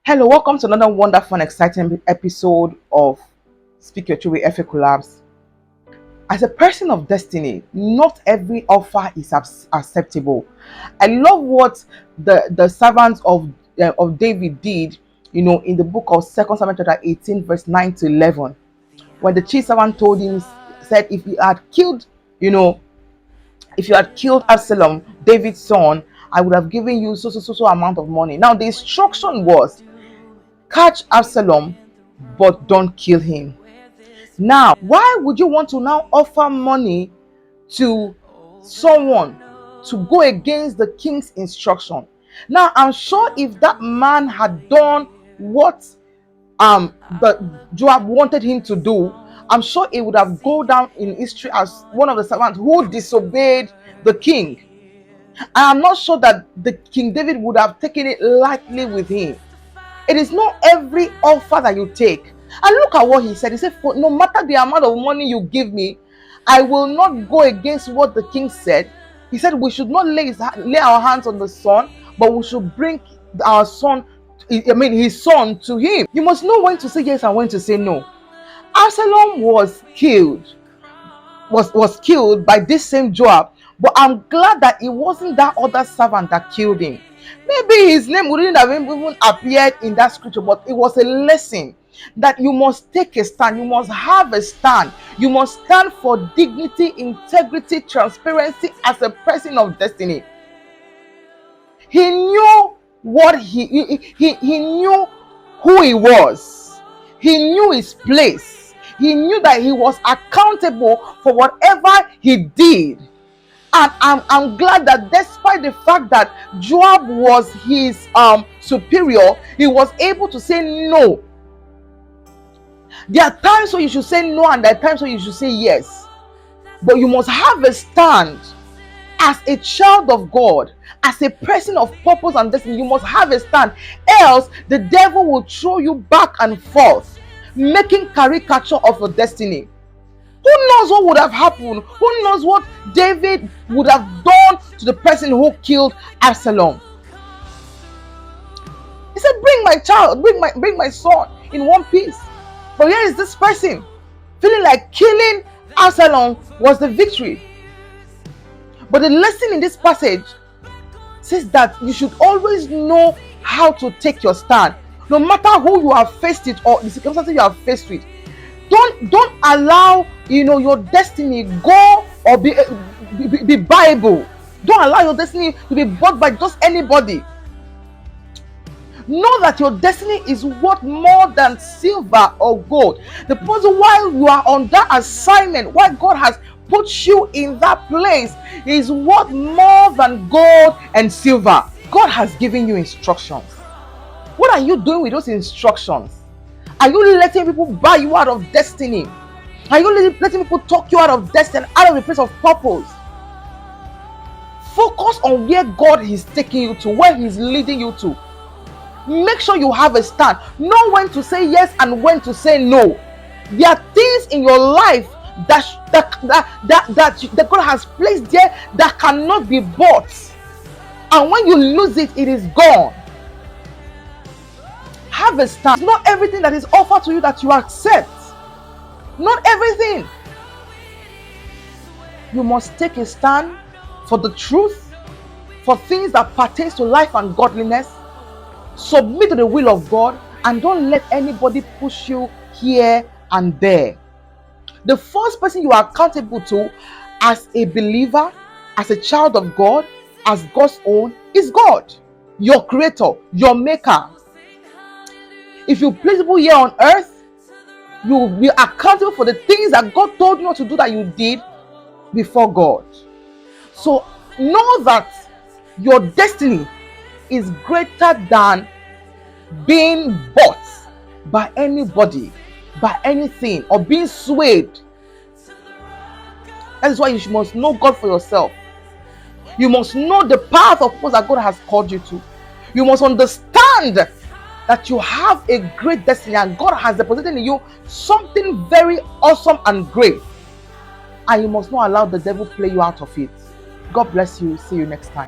Hello, welcome to another wonderful and exciting episode of Speak Your Truth with Effie Collabs. As a person of destiny, not every offer is acceptable. I love what the servants of David did, in the book of 2 Samuel chapter 18, verse 9 to 11, when the chief servant told him, said, if you had killed Absalom, David's son, I would have given you so amount of money. Now the instruction was, catch Absalom, but don't kill him. Now, why would you want to now offer money to someone to go against the king's instruction? Now, I'm sure if that man had done what Joab wanted him to do, I'm sure it would have gone down in history as one of the servants who disobeyed the king. I'm not sure that the King David would have taken it lightly with him. It is not every offer that you take. And look at what he said. He said, for no matter the amount of money you give me, I will not go against what the king said. He said we should not lay our hands on the son, but we should bring our son, his son, to him. You must know when to say yes and when to say no. Absalom was killed by this same Joab, but I'm glad that it wasn't that other servant that killed him. Maybe his name wouldn't have even appeared in that scripture, but it was a lesson that you must take a stand. You must have a stand. You must stand for dignity, integrity, transparency as a person of destiny. He knew what he knew who he was. He knew his place. He knew that he was accountable for whatever he did. And I'm glad that despite the fact that Joab was his superior, he was able to say no. There are times when you should say no and there are times when you should say yes. But you must have a stand as a child of God, as a person of purpose and destiny. You must have a stand. Else, the devil will throw you back and forth, making caricature of your destiny. Who knows what would have happened? Who knows what David would have done to the person who killed Absalom? He said, bring my child, bring my son in one piece. But here is this person feeling like killing Absalom was the victory. But the lesson in this passage says that you should always know how to take your stand. No matter who you have faced it or the circumstances you have faced with. Don't allow your destiny go or be buyable. Don't allow your destiny to be bought by just anybody. Know that your destiny is worth more than silver or gold. The reason why you are on that assignment, why God has put you in that place, is worth more than gold and silver. God has given you instructions. What are you doing with those instructions? Are you letting people buy you out of destiny? Are you letting people talk you out of destiny, out of the place of purpose? Focus on where God is taking you to, where He's leading you to. Make sure you have a stand. Know when to say yes and when to say no. There are things in your life that God has placed there that cannot be bought. And when you lose it, it is gone. Have a stand. It's not everything that is offered to you that you accept. Not everything. You must take a stand for the truth, for things that pertain to life and godliness. Submit to the will of God and don't let anybody push you here and there. The first person you are accountable to as a believer, as a child of God, as God's own, is God, your creator, your maker. If you place people here on earth, you will be accountable for the things that God told you not to do that you did before God. So know that your destiny is greater than being bought by anybody, by anything, or being swayed. That is why you must know God for yourself. You must know the path of what that God has called you to. You must understand that you have a great destiny and God has deposited in you something very awesome and great. And you must not allow the devil play you out of it. God bless you. See you next time.